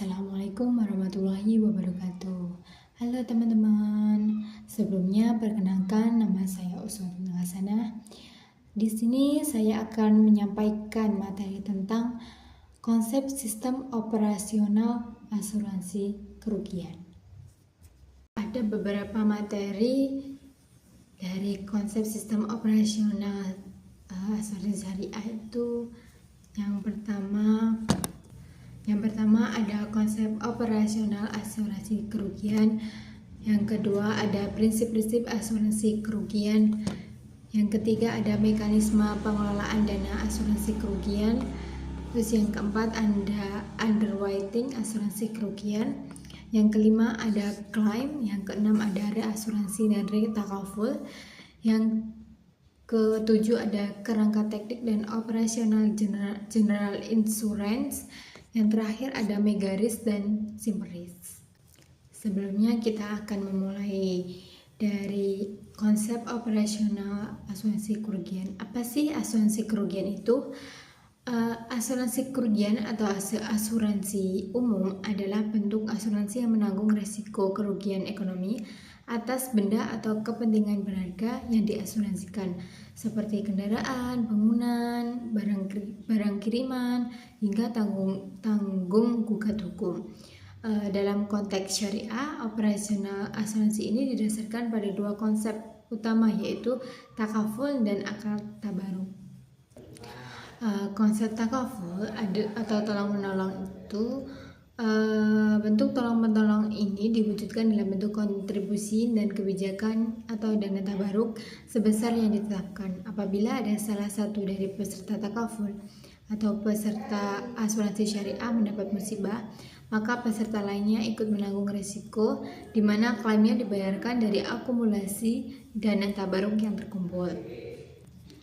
Assalamualaikum warahmatullahi wabarakatuh. Halo teman-teman. Sebelumnya perkenalkan, nama saya Uswatun Hasanah. Di sini saya akan menyampaikan materi tentang konsep sistem operasional asuransi kerugian. Ada beberapa materi dari konsep sistem operasional asuransi syariah itu. Yang pertama ada konsep operasional asuransi kerugian. Yang kedua ada prinsip-prinsip asuransi kerugian. Yang ketiga ada mekanisme pengelolaan dana asuransi kerugian. Terus yang keempat ada underwriting asuransi kerugian. Yang kelima ada claim. Yang keenam ada reasuransi dan retakaful. Yang ketujuh ada kerangka teknik dan operasional general insurance. Yang terakhir ada megaris dan simperis. Sebelumnya kita akan memulai dari konsep operasional asuransi kerugian. Apa sih asuransi kerugian itu? Asuransi kerugian atau asuransi umum adalah bentuk asuransi yang menanggung risiko kerugian ekonomi atas benda atau kepentingan berharga yang diasuransikan, seperti kendaraan, bangunan, barang kiriman, hingga tanggung gugat hukum. Dalam konteks syariah, operasional asuransi ini didasarkan pada dua konsep utama, yaitu takaful dan akad tabaruk. Konsep takaful atau tolong-menolong itu bentuk tolong-menolong ini diwujudkan dalam bentuk kontribusi dan kebijakan atau dana tabaruk sebesar yang ditetapkan. Apabila ada salah satu dari peserta takaful atau peserta asuransi syariah mendapat musibah, maka peserta lainnya ikut menanggung risiko, di mana klaimnya dibayarkan dari akumulasi dana tabaruk yang terkumpul.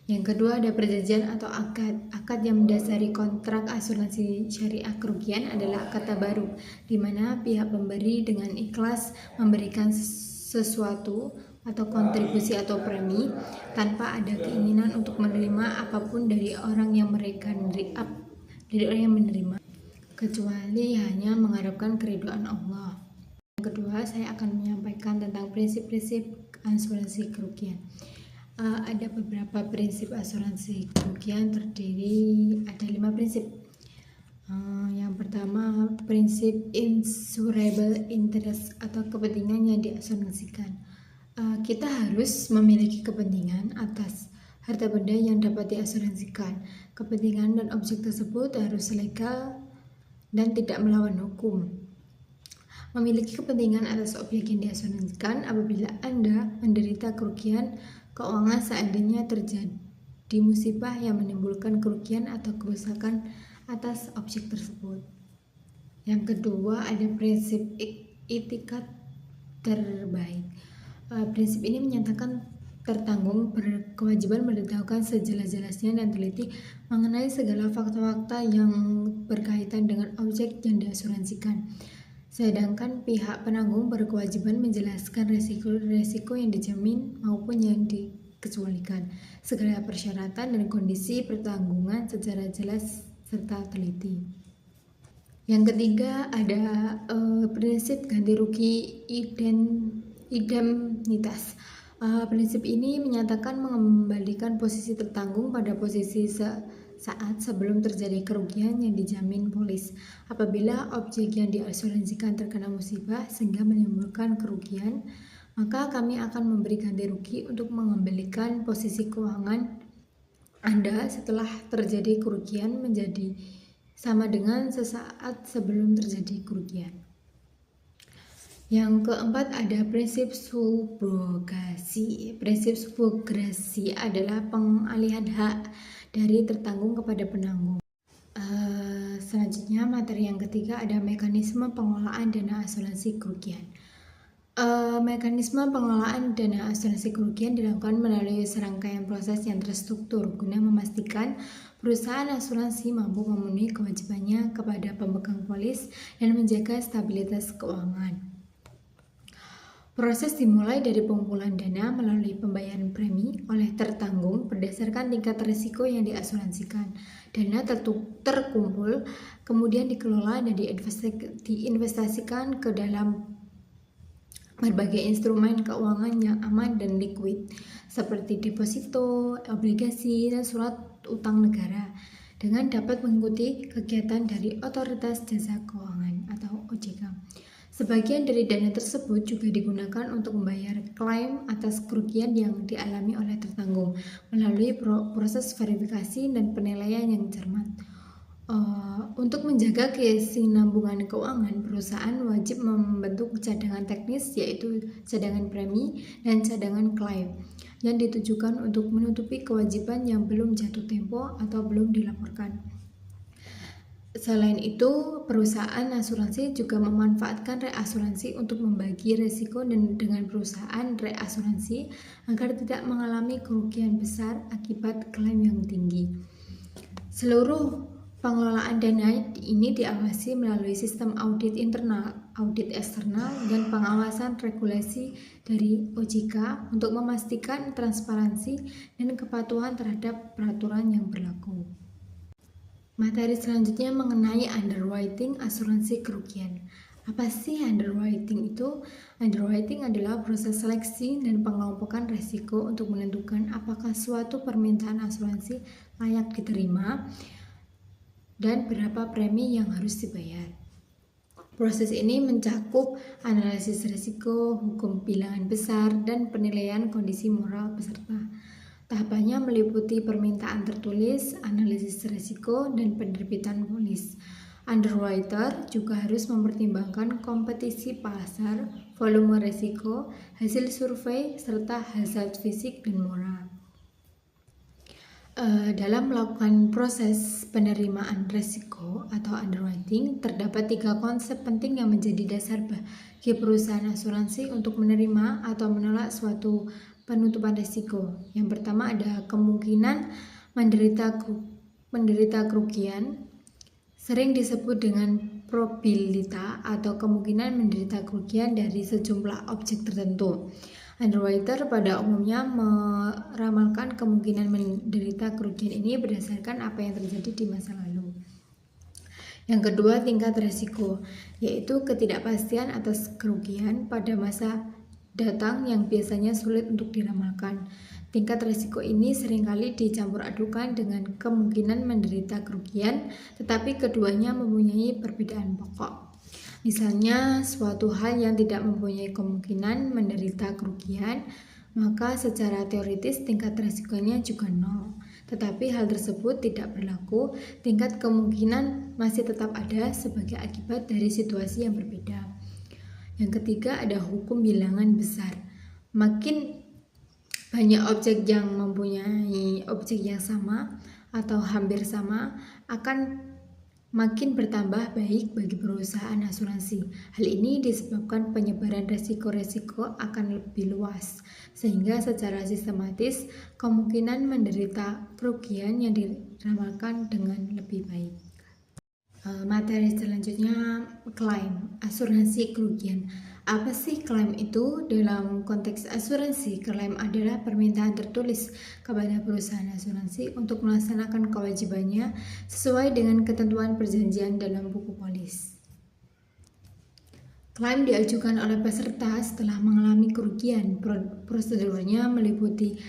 Yang kedua ada perjanjian atau akad. Akad yang mendasari kontrak asuransi syariah kerugian adalah akad tabaruk, di mana pihak pemberi dengan ikhlas memberikan sesuatu atau kontribusi atau premi tanpa ada keinginan untuk menerima apapun dari orang yang menerima, kecuali hanya mengharapkan keridhaan Allah. Yang kedua, saya akan menyampaikan tentang prinsip-prinsip asuransi kerugian. Ada beberapa prinsip asuransi kerugian, ada 5 prinsip. Yang pertama, prinsip insurable interest atau kepentingan yang diasuransikan. Kita harus memiliki kepentingan atas harta benda yang dapat diasuransikan. Kepentingan dan objek tersebut harus legal dan tidak melawan hukum. Memiliki kepentingan atas objek yang diasuransikan apabila Anda menderita kerugian keuangan seandainya terjadi musibah yang menimbulkan kerugian atau kerusakan atas objek tersebut. Yang kedua ada prinsip itikat terbaik. Prinsip ini menyatakan tertanggung berkewajiban memberitahukan sejelas-jelasnya dan teliti mengenai segala fakta-fakta yang berkaitan dengan objek yang diasuransikan. Sedangkan pihak penanggung berkewajiban menjelaskan resiko yang dijamin maupun yang dikecualikan, segala persyaratan dan kondisi pertanggungan secara jelas serta teliti. Yang ketiga ada prinsip ganti rugi indemnitas. Prinsip ini menyatakan mengembalikan posisi tertanggung pada posisi saat sebelum terjadi kerugian yang dijamin polis. Apabila objek yang diasuransikan terkena musibah sehingga menimbulkan kerugian, maka kami akan memberi ganti rugi untuk mengembalikan posisi keuangan Anda setelah terjadi kerugian menjadi sama dengan sesaat sebelum terjadi kerugian. Yang keempat ada prinsip subrogasi. Prinsip subrogasi adalah pengalihan hak dari tertanggung kepada penanggung. Selanjutnya materi yang ketiga ada mekanisme pengelolaan dana asuransi kerugian. Mekanisme pengelolaan dana asuransi kerugian dilakukan melalui serangkaian proses yang terstruktur guna memastikan perusahaan asuransi mampu memenuhi kewajibannya kepada pemegang polis dan menjaga stabilitas keuangan. Proses dimulai dari pengumpulan dana melalui pembayaran premi oleh tertanggung berdasarkan tingkat risiko yang diasuransikan Dana terkumpul, kemudian dikelola dan diinvestasikan ke dalam berbagai instrumen keuangan yang aman dan likuid, seperti deposito, obligasi, dan surat utang negara, dengan dapat mengikuti kegiatan dari Otoritas Jasa Keuangan atau OJK. Sebagian dari dana tersebut juga digunakan untuk membayar klaim atas kerugian yang dialami oleh tertanggung melalui proses verifikasi dan penilaian yang cermat. Untuk menjaga kesinambungan keuangan, perusahaan wajib membentuk cadangan teknis, yaitu cadangan premi dan cadangan klaim, yang ditujukan untuk menutupi kewajiban yang belum jatuh tempo atau belum dilaporkan. Selain itu, perusahaan asuransi juga memanfaatkan reasuransi untuk membagi risiko dengan perusahaan reasuransi agar tidak mengalami kerugian besar akibat klaim yang tinggi. Seluruh pengelolaan dana ini diawasi melalui sistem audit internal, audit eksternal, dan pengawasan regulasi dari OJK untuk memastikan transparansi dan kepatuhan terhadap peraturan yang berlaku. Materi selanjutnya mengenai underwriting asuransi kerugian. Apa sih underwriting itu? Underwriting adalah proses seleksi dan pengelompokan risiko untuk menentukan apakah suatu permintaan asuransi layak diterima dan berapa premi yang harus dibayar. Proses ini mencakup analisis risiko, hukum bilangan besar, dan penilaian kondisi moral peserta. Tahapannya meliputi permintaan tertulis, analisis risiko, dan penerbitan polis. Underwriter juga harus mempertimbangkan kompetisi pasar, volume risiko, hasil survei, serta hazard fisik dan moral. Dalam melakukan proses penerimaan risiko atau underwriting, terdapat 3 konsep penting yang menjadi dasar bagi perusahaan asuransi untuk menerima atau menolak suatu penutupan risiko. Yang pertama ada kemungkinan menderita kerugian, sering disebut dengan probabilitas atau kemungkinan menderita kerugian dari sejumlah objek tertentu. Underwriter pada umumnya meramalkan kemungkinan menderita kerugian ini berdasarkan apa yang terjadi di masa lalu. Yang kedua, tingkat risiko, yaitu ketidakpastian atas kerugian pada masa datang yang biasanya sulit untuk diramalkan. Tingkat risiko ini seringkali dicampur adukan dengan kemungkinan menderita kerugian, tetapi keduanya mempunyai perbedaan pokok. Misalnya, suatu hal yang tidak mempunyai kemungkinan menderita kerugian, maka secara teoritis tingkat risikonya juga nol. Tetapi hal tersebut tidak berlaku, tingkat kemungkinan masih tetap ada sebagai akibat dari situasi yang berbeda. Yang ketiga ada hukum bilangan besar. Makin banyak objek yang mempunyai objek yang sama atau hampir sama akan makin bertambah baik bagi perusahaan asuransi. Hal ini disebabkan penyebaran risiko-risiko akan lebih luas, sehingga secara sistematis kemungkinan menderita kerugian yang diramalkan dengan lebih baik. Materi selanjutnya klaim asuransi kerugian. Apa sih klaim itu? Dalam konteks asuransi, klaim adalah permintaan tertulis kepada perusahaan asuransi untuk melaksanakan kewajibannya sesuai dengan ketentuan perjanjian dalam buku polis. Klaim diajukan oleh peserta setelah mengalami kerugian. Prosedurnya meliputi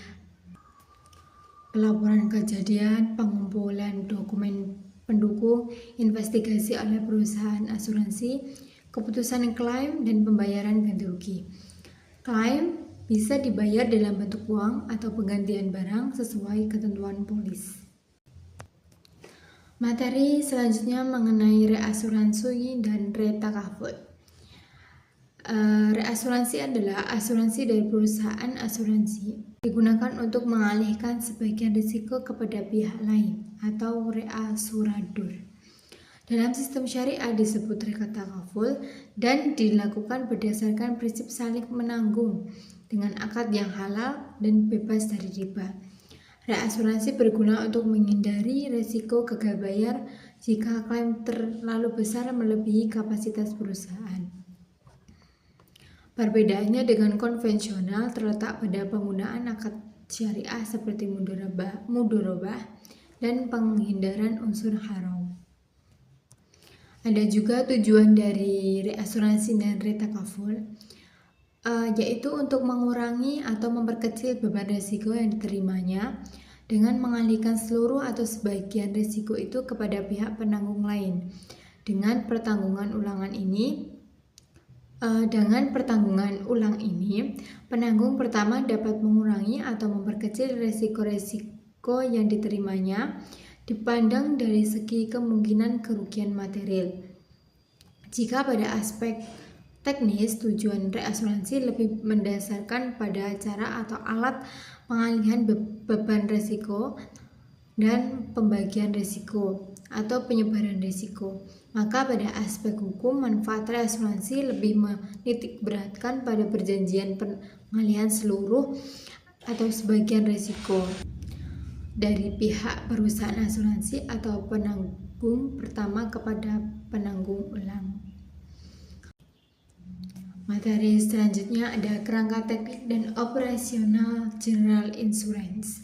pelaporan kejadian, pengumpulan dokumen pendukung, investigasi oleh perusahaan asuransi, keputusan klaim, dan pembayaran ganti rugi. Klaim bisa dibayar dalam bentuk uang atau penggantian barang sesuai ketentuan polis. Materi selanjutnya mengenai reasuransi dan retakaful. Reasuransi adalah asuransi dari perusahaan asuransi. Digunakan untuk mengalihkan sebagian risiko kepada pihak lain atau reasurador. Dalam sistem syariah disebut retakaful dan dilakukan berdasarkan prinsip saling menanggung dengan akad yang halal dan bebas dari riba. Reasuransi berguna untuk menghindari risiko gagal bayar jika klaim terlalu besar melebihi kapasitas perusahaan. Perbedaannya dengan konvensional terletak pada penggunaan akad syariah seperti mudorobah, dan penghindaran unsur haram. Ada juga tujuan dari reasuransi dan retakaful, yaitu untuk mengurangi atau memperkecil beban risiko yang diterimanya dengan mengalihkan seluruh atau sebagian risiko itu kepada pihak penanggung lain. Dengan pertanggungan ulang ini, penanggung pertama dapat mengurangi atau memperkecil risiko-risiko yang diterimanya dipandang dari segi kemungkinan kerugian material. Jika pada aspek teknis, tujuan reasuransi lebih mendasarkan pada cara atau alat pengalihan beban risiko dan pembagian risiko atau penyebaran risiko, maka pada aspek hukum, manfaat reasuransi lebih menitikberatkan pada perjanjian pengalihan seluruh atau sebagian risiko dari pihak perusahaan asuransi atau penanggung pertama kepada penanggung ulang. Materi selanjutnya ada kerangka teknik dan operasional general insurance.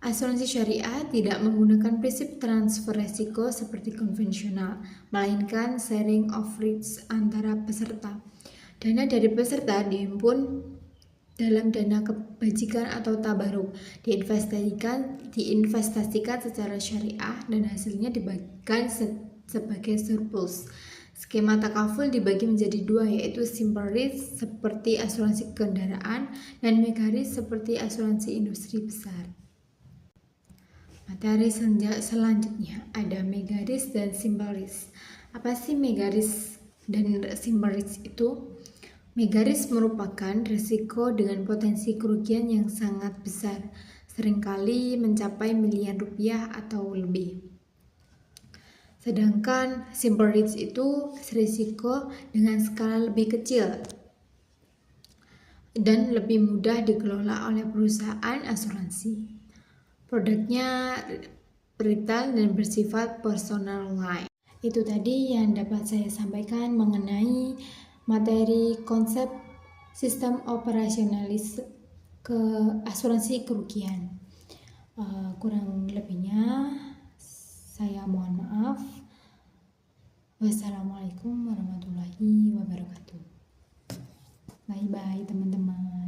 Asuransi syariah tidak menggunakan prinsip transfer risiko seperti konvensional, melainkan sharing of risk antara peserta. Dana dari peserta dihimpun dalam dana kebajikan atau tabaruk, diinvestasikan secara syariah dan hasilnya dibagikan sebagai surplus. Skema takaful dibagi menjadi dua, yaitu simple risk seperti asuransi kendaraan dan mega risk seperti asuransi industri besar. Materi selanjutnya ada mega risk dan simple risk. Apa sih mega risk dan simple risk itu? Mega risk merupakan risiko dengan potensi kerugian yang sangat besar, seringkali mencapai miliar rupiah atau lebih. Sedangkan simple risk itu risiko dengan skala lebih kecil dan lebih mudah dikelola oleh perusahaan asuransi. Produknya retail dan bersifat personal line. Itu tadi yang dapat saya sampaikan mengenai materi konsep sistem operasionalis ke asuransi kerugian. Kurang lebihnya saya mohon maaf. Wassalamualaikum warahmatullahi wabarakatuh. Bye bye teman-teman.